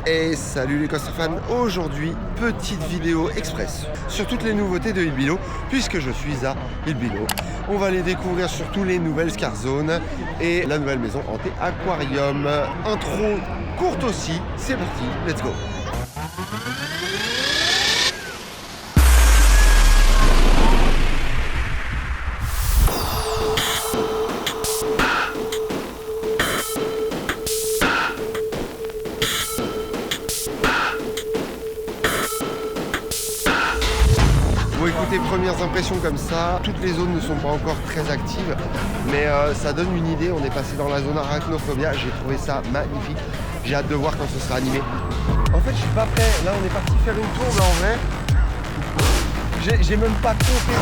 Et salut les coaster fans, aujourd'hui petite vidéo express sur toutes les nouveautés de Il Bilo, puisque je suis à Il Bilo. On va les découvrir surtout les nouvelles Scar Zone et la nouvelle maison hantée Aquarium. Intro courte aussi, c'est parti, let's go. Bon écoutez, premières impressions comme ça, toutes les zones ne sont pas encore très actives, mais ça donne une idée. On est passé dans la zone arachnophobia, j'ai trouvé ça magnifique. J'ai hâte de voir quand ce sera animé. En fait je suis pas prêt, là on est parti faire une tour, mais en vrai, j'ai même pas compté.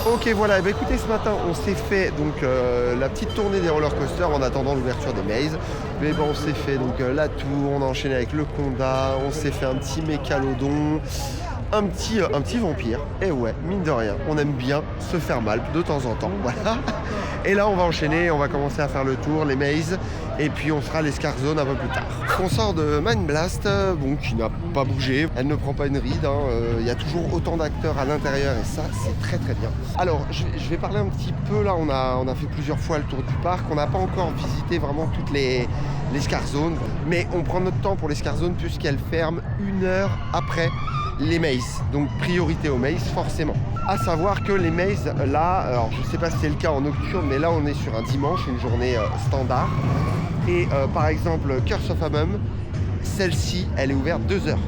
Ok voilà, bah écoutez, ce matin on s'est fait donc la petite tournée des roller coasters en attendant l'ouverture des mazes. Mais bon, on s'est fait donc la tour, on a enchaîné avec le Conda, on s'est fait un petit mécalodon, un petit vampire. Et ouais, mine de rien, on aime bien se faire mal de temps en temps, voilà. Et là on va enchaîner, on va commencer à faire le tour, les mazes, et puis on fera les Scar Zone un peu plus tard. On sort de Mind Blast, bon, qui n'a pas bougé, elle ne prend pas une ride, il y a toujours autant d'acteurs à l'intérieur et ça c'est très très bien. Alors je vais parler un petit peu, là on a fait plusieurs fois le tour du parc, on n'a pas encore visité vraiment toutes les Scar Zones, mais on prend notre temps pour les Scar Zones puisqu'elles ferment 1 heure après les mazes, donc priorité aux mazes forcément. À savoir que les mazes là, alors je sais pas si c'est le cas en nocturne, mais là on est sur un dimanche, une journée standard. Et par exemple Curse of Amum, celle-ci elle est ouverte 2 heures.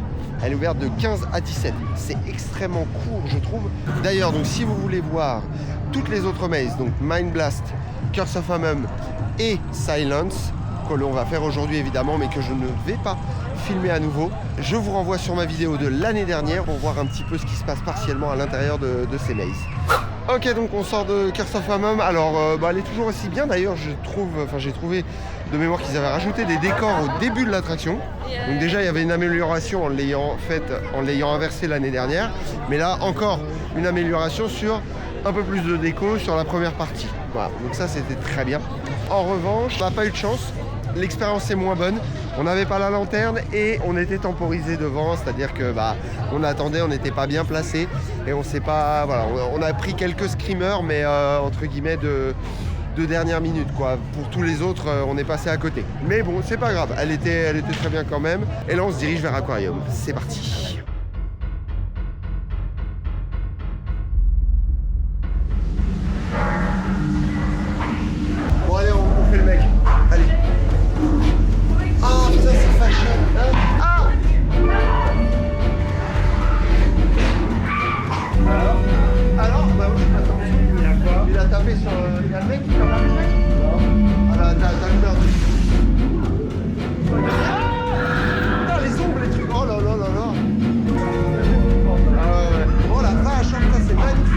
Elle est ouverte de 15 à 17. C'est extrêmement court je trouve. D'ailleurs donc si vous voulez voir toutes les autres mazes, donc Mind Blast, Curse of Amum et Silence, que l'on va faire aujourd'hui évidemment, mais que je ne vais pas filmer à nouveau, je vous renvoie sur ma vidéo de l'année dernière pour voir un petit peu ce qui se passe partiellement à l'intérieur de ces mazes. Ok, donc on sort de Curse of Amum. Alors elle est toujours aussi bien d'ailleurs, j'ai trouvé de mémoire qu'ils avaient rajouté des décors au début de l'attraction. Donc déjà il y avait une amélioration en l'ayant inversé l'année dernière, mais là encore une amélioration sur un peu plus de déco sur la première partie. Voilà, donc ça c'était très bien. En revanche, on n'a pas eu de chance, l'expérience est moins bonne. On n'avait pas la lanterne et on était temporisé devant, c'est-à-dire que on attendait, on n'était pas bien placé et on sait pas, voilà, on a pris quelques screamers, mais entre guillemets de dernière minute quoi. Pour tous les autres, on est passé à côté. Mais bon, c'est pas grave, elle était très bien quand même. Et là, on se dirige vers Aquarium. C'est parti. Bon allez, on fait le mec. Allez. Ah putain, c'est fashion, hein. Ah. Alors bah oui, attends, il a tapé sur... Il y a le mec qui tape le mec. Ah bah t'as une merde. Putain, les ombres, les trucs. Oh là là là là. Ah ouais. Oh la vache, ça c'est magnifique.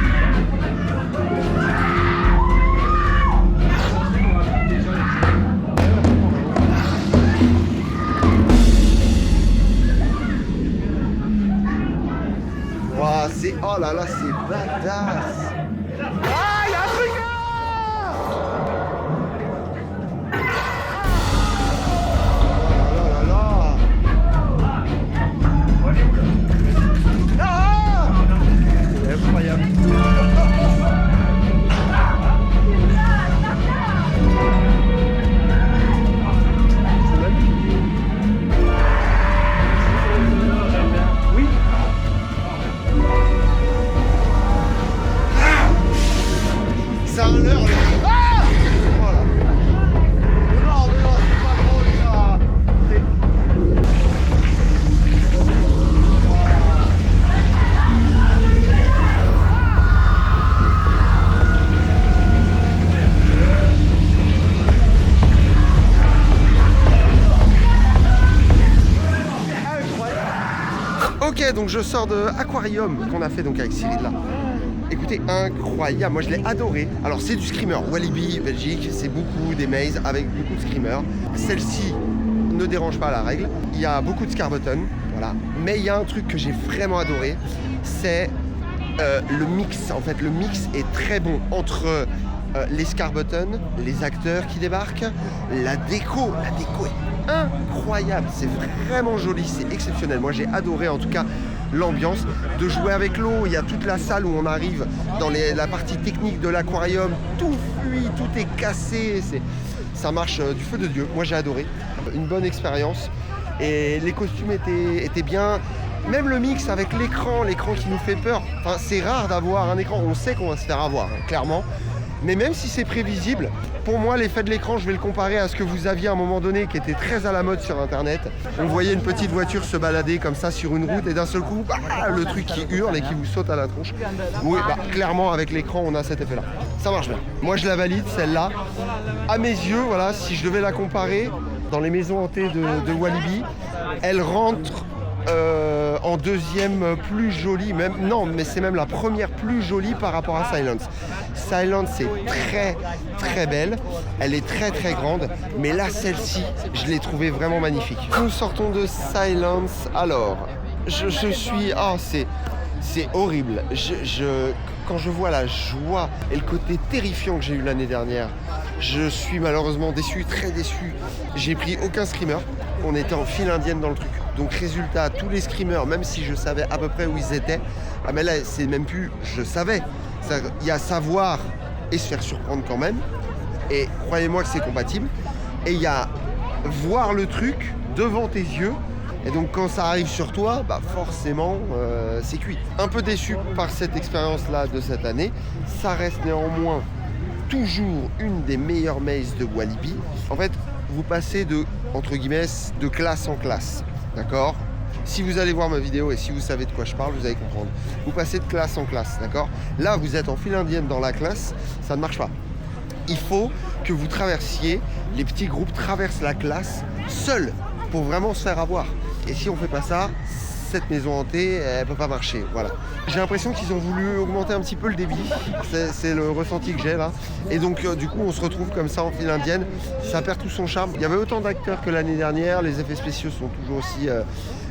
Oh là là, c'est badass. Ah, il y a un truc là. Oh là là là. Ok, donc je sors de Aquarium qu'on a fait donc avec Cyril là. Écoutez, incroyable, moi je l'ai adoré. Alors c'est du screamer, Walibi Belgique, c'est beaucoup des mazes avec beaucoup de screamers. Celle-ci ne dérange pas la règle. Il y a beaucoup de Scarbutton, voilà. Mais il y a un truc que j'ai vraiment adoré, c'est le mix. En fait, le mix est très bon entre les Scarbutton, les acteurs qui débarquent, la déco est incroyable, c'est vraiment joli, c'est exceptionnel. Moi j'ai adoré en tout cas l'ambiance de jouer avec l'eau. Il y a toute la salle où on arrive dans la partie technique de l'aquarium, tout fuit, tout est cassé, ça marche du feu de Dieu. Moi j'ai adoré, une bonne expérience et les costumes étaient bien. Même le mix avec l'écran qui nous fait peur. Enfin, c'est rare d'avoir un écran, on sait qu'on va se faire avoir, hein, clairement. Mais même si c'est prévisible, pour moi l'effet de l'écran, je vais le comparer à ce que vous aviez à un moment donné qui était très à la mode sur internet. On voyait une petite voiture se balader comme ça sur une route et d'un seul coup, le truc qui hurle et qui vous saute à la tronche. Oui, clairement avec l'écran on a cet effet là. Ça marche bien. Moi je la valide celle-là. À mes yeux, voilà, si je devais la comparer dans les maisons hantées de Walibi, elle rentre en deuxième plus jolie, mais c'est même la première plus jolie par rapport à Silence. Silence c'est très très belle, elle est très très grande, mais là celle-ci, je l'ai trouvée vraiment magnifique. Nous sortons de Silence, alors, je suis... Oh, c'est horrible. Quand je vois la joie et le côté terrifiant que j'ai eu l'année dernière, je suis malheureusement déçu, très déçu. J'ai pris aucun screamer, on était en file indienne dans le truc. Donc résultat, tous les screamers, même si je savais à peu près où ils étaient, ah mais là c'est même plus je savais. Il y a savoir et se faire surprendre quand même. Et croyez-moi que c'est compatible. Et il y a voir le truc devant tes yeux. Et donc quand ça arrive sur toi, forcément c'est cuit. Un peu déçu par cette expérience-là de cette année. Ça reste néanmoins toujours une des meilleures mazes de Walibi. En fait, vous passez entre guillemets, de classe en classe. D'accord ? Si vous allez voir ma vidéo et si vous savez de quoi je parle, vous allez comprendre. Vous passez de classe en classe, d'accord ? Là, vous êtes en file indienne dans la classe, ça ne marche pas. Il faut que vous traversiez, les petits groupes traversent la classe seuls pour vraiment se faire avoir. Et si on ne fait pas ça, cette maison hantée, elle ne peut pas marcher. Voilà. J'ai l'impression qu'ils ont voulu augmenter un petit peu le débit. C'est le ressenti que j'ai là. Et donc du coup on se retrouve comme ça en file indienne. Ça perd tout son charme. Il y avait autant d'acteurs que l'année dernière. Les effets spéciaux sont toujours aussi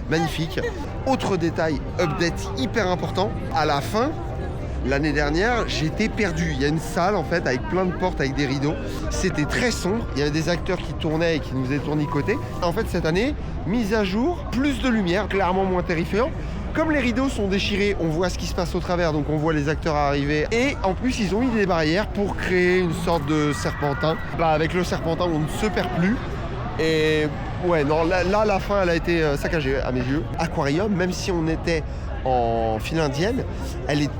magnifiques. Autre détail, update hyper important. À la fin, l'année dernière, j'étais perdu. Il y a une salle en fait avec plein de portes, avec des rideaux. C'était très sombre. Il y avait des acteurs qui tournaient et qui nous étaient tournicotés. En fait, cette année, mise à jour, plus de lumière, clairement moins terrifiant. Comme les rideaux sont déchirés, on voit ce qui se passe au travers, donc on voit les acteurs arriver. Et en plus, ils ont mis des barrières pour créer une sorte de serpentin. Avec le serpentin, on ne se perd plus. Et ouais, non, là la fin, elle a été saccagée à mes yeux. Aquarium, même si on était en file indienne, elle est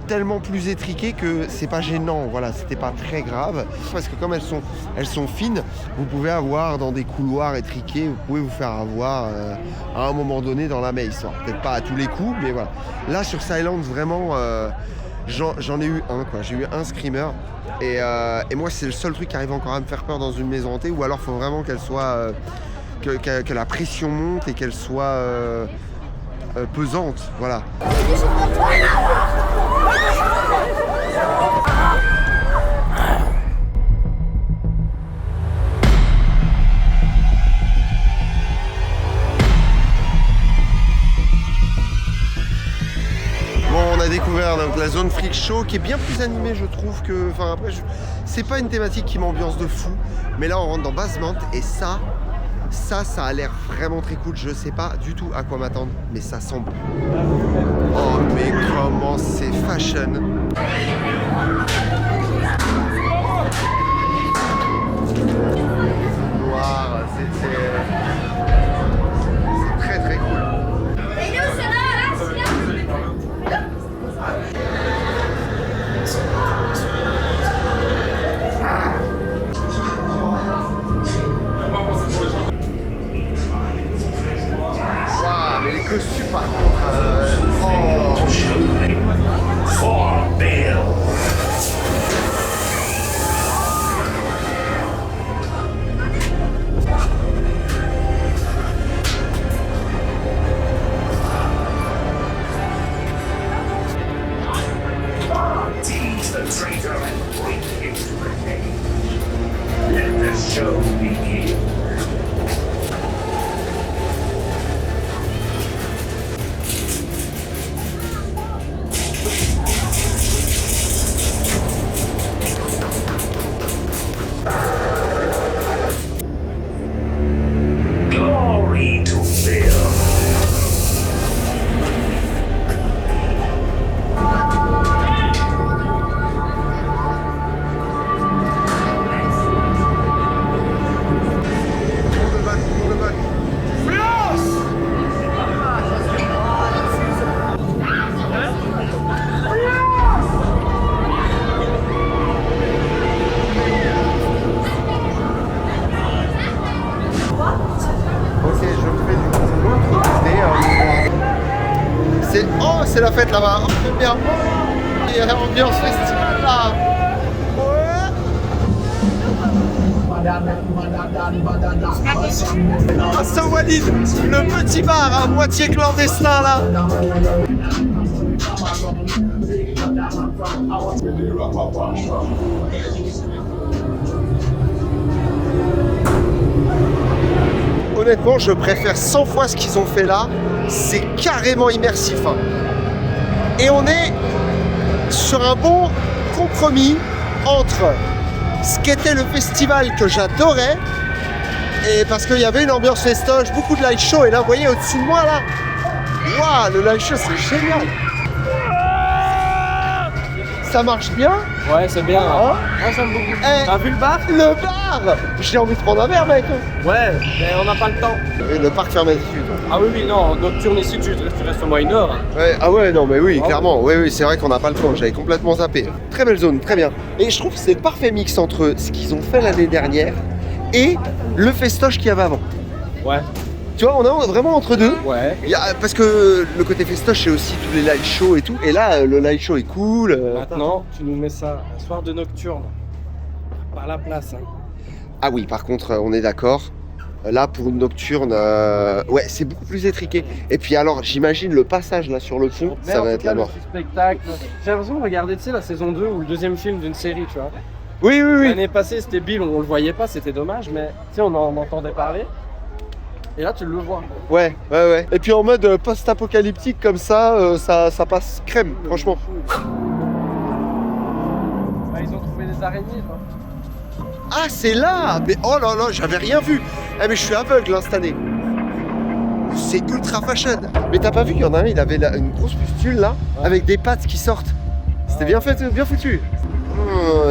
tellement plus étriquées que c'est pas gênant, voilà, c'était pas très grave parce que comme elles sont fines, vous pouvez avoir dans des couloirs étriqués, vous pouvez vous faire avoir à un moment donné dans la maze, peut-être pas à tous les coups, mais voilà. Là sur Silence vraiment j'en ai eu un quoi, j'ai eu un screamer et moi c'est le seul truc qui arrive encore à me faire peur dans une maison hantée, ou alors faut vraiment qu'elle soit que la pression monte et qu'elle soit pesante, voilà. On a découvert donc la zone freak show qui est bien plus animée je trouve que... Enfin après c'est pas une thématique qui m'ambiance de fou, mais là on rentre dans Basement et ça a l'air vraiment très cool. Je sais pas du tout à quoi m'attendre, mais ça sent bon. Oh mais comment c'est fashion. Noir, c'est très très cool. Costume par contre c'est la fête là-bas. Oh, c'est bien. Il y a l'ambiance festival là. Ah, Saint-Walid, le petit bar à moitié clandestin là. Honnêtement, je préfère 100 fois ce qu'ils ont fait là. C'est carrément immersif. Hein. Et on est sur un bon compromis entre ce qu'était le festival que j'adorais, et parce qu'il y avait une ambiance festoche, beaucoup de light show, et là vous voyez au-dessus de moi là, waouh, le light show c'est génial. Ça marche bien. Ouais, c'est bien. Hein, moi j'aime beaucoup. T'as vu le bar? Le bar. J'ai envie de prendre un verre mec. Ouais, mais on n'a pas le temps. Et le parc fermé dessus. Ah oui, non, nocturne ici tu restes au moins 1 heure. Ouais, ah ouais, non mais oui, clairement, oui, c'est vrai qu'on n'a pas le temps, j'avais complètement zappé. Très belle zone, très bien. Et je trouve que c'est le parfait mix entre ce qu'ils ont fait l'année dernière et le festoche qu'il y avait avant. Ouais. Tu vois, on est vraiment entre deux. Ouais. Parce que le côté festoche, c'est aussi tous les light shows et tout. Et là, le light show est cool. Maintenant, tu nous mets ça un soir de nocturne. Par la place. Hein. Ah oui, par contre, on est d'accord. Là, pour une nocturne, ouais, c'est beaucoup plus étriqué. Et puis alors, j'imagine le passage là sur le pont, ça va être la mort. Spectacle. J'ai l'impression de regarder, tu sais, la saison 2 ou le deuxième film d'une série, tu vois. Oui. L'année passée, c'était Bill, on le voyait pas, c'était dommage, mais tu sais, on en entendait parler. Et là, tu le vois. Ouais. Et puis en mode post-apocalyptique comme ça, ça passe crème, franchement. Bah, ils ont trouvé des araignées, quoi. Ah, c'est là. Mais oh là là, j'avais rien vu. Eh, mais je suis aveugle hein, cette année. C'est ultra fashion. Mais t'as pas vu qu'il y en a un, il avait une grosse pustule là, avec des pattes qui sortent. C'était bien fait, bien foutu.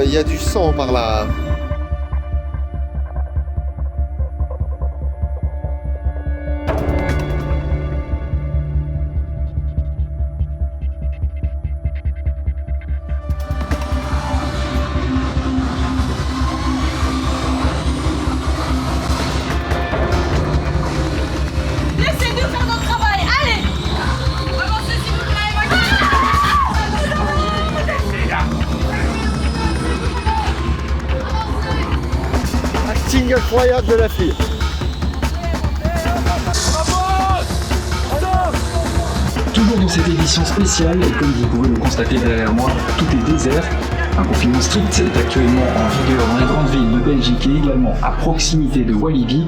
Il y a du sang par là. Incroyable de la fille. Toujours dans cette édition spéciale, et comme vous pouvez le constater derrière moi, tout est désert. Un confinement strict est actuellement en vigueur dans les grandes villes de Belgique et également à proximité de Walibi.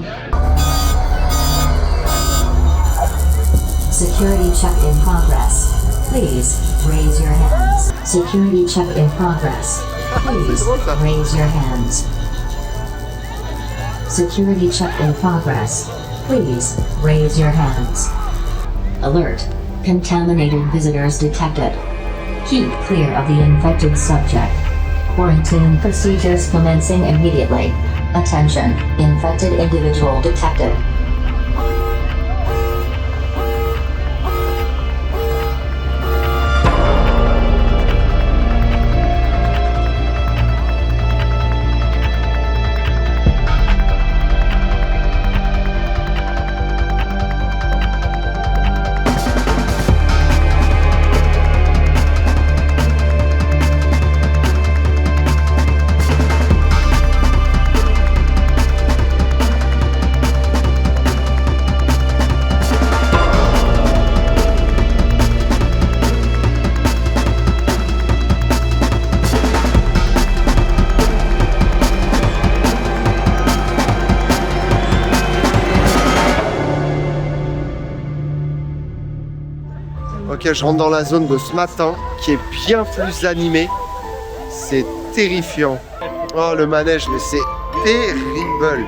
Security check in progress. Please raise your hands. Security check in progress. Please raise your hands. Security check in progress. Please raise your hands. Alert. Contaminated visitors detected. Keep clear of the infected subject. Quarantine procedures commencing immediately. Attention. Infected individual detected. Ok, je rentre dans la zone de ce matin qui est bien plus animée. C'est terrifiant. Oh, le manège, mais c'est terrible.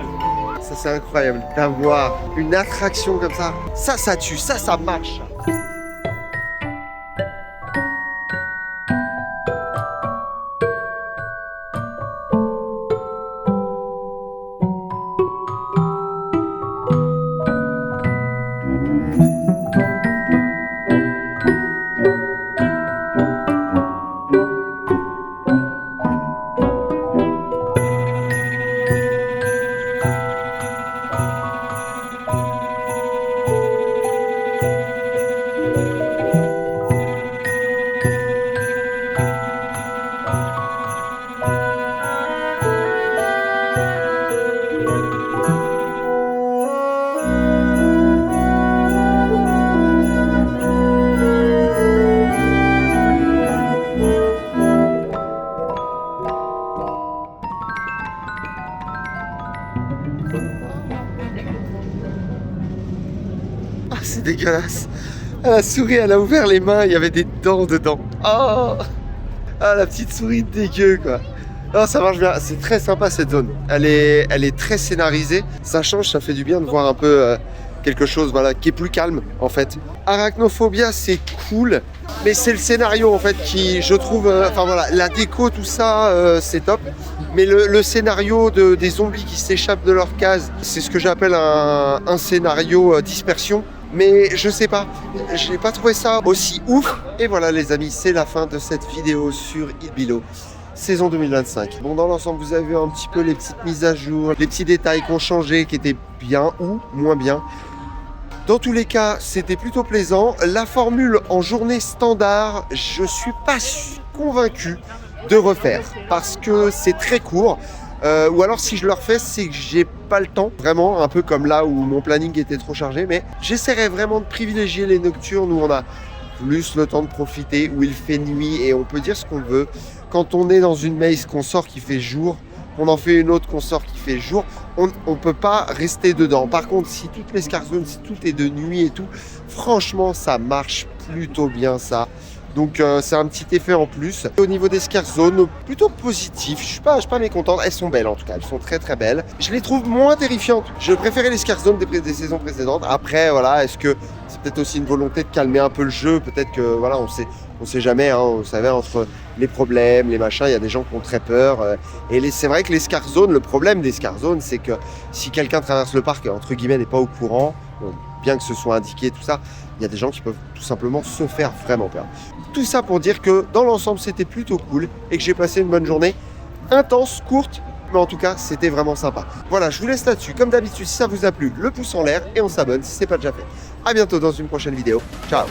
Ça, c'est incroyable d'avoir une attraction comme ça. Ça tue, ça marche. dégueulasse. La souris, elle a ouvert les mains, il y avait des dents dedans. Oh ah, la petite souris dégueu, quoi. Non, ça marche bien. C'est très sympa cette zone. Elle est très scénarisée. Ça change, ça fait du bien de voir un peu quelque chose, voilà, qui est plus calme, en fait. Arachnophobia, c'est cool, mais c'est le scénario, en fait, qui, je trouve, enfin voilà, la déco, tout ça, c'est top. Mais le scénario des zombies qui s'échappent de leur case, c'est ce que j'appelle un scénario dispersion. Mais je sais pas, je n'ai pas trouvé ça aussi ouf. Et voilà les amis, c'est la fin de cette vidéo sur Il Bilo, saison 2025. Bon, dans l'ensemble, vous avez vu un petit peu les petites mises à jour, les petits détails qui ont changé, qui étaient bien ou moins bien. Dans tous les cas, c'était plutôt plaisant. La formule en journée standard, je suis pas convaincu de refaire parce que c'est très court. Ou alors si je le refais, c'est que j'ai pas le temps, vraiment, un peu comme là où mon planning était trop chargé, mais j'essaierai vraiment de privilégier les nocturnes où on a plus le temps de profiter, où il fait nuit et on peut dire ce qu'on veut. Quand on est dans une maze qu'on sort qui fait jour, on en fait une autre qu'on sort qui fait jour, on peut pas rester dedans. Par contre, si toutes les Scar Zones, si tout est de nuit et tout, franchement, ça marche plutôt bien ça. Donc c'est un petit effet en plus. Au niveau des Scar Zones, plutôt positif. Je suis pas mécontent. Elles sont belles en tout cas. Elles sont très très belles. Je les trouve moins terrifiantes. Je préférais les Scar Zones des saisons précédentes. Après, voilà, est-ce que c'est peut-être aussi une volonté de calmer un peu le jeu? Peut-être que voilà, on sait jamais. Hein, vous savez, entre les problèmes, les machins, il y a des gens qui ont très peur. C'est vrai que les Scar Zones, le problème des Scar Zones, c'est que si quelqu'un traverse le parc et entre guillemets n'est pas au courant, bon, bien que ce soit indiqué tout ça, il y a des gens qui peuvent tout simplement se faire vraiment peur. Tout ça pour dire que dans l'ensemble c'était plutôt cool et que j'ai passé une bonne journée intense, courte, mais en tout cas c'était vraiment sympa. Voilà, je vous laisse là-dessus. Comme d'habitude, si ça vous a plu, le pouce en l'air et on s'abonne si ce n'est pas déjà fait. A bientôt dans une prochaine vidéo. Ciao.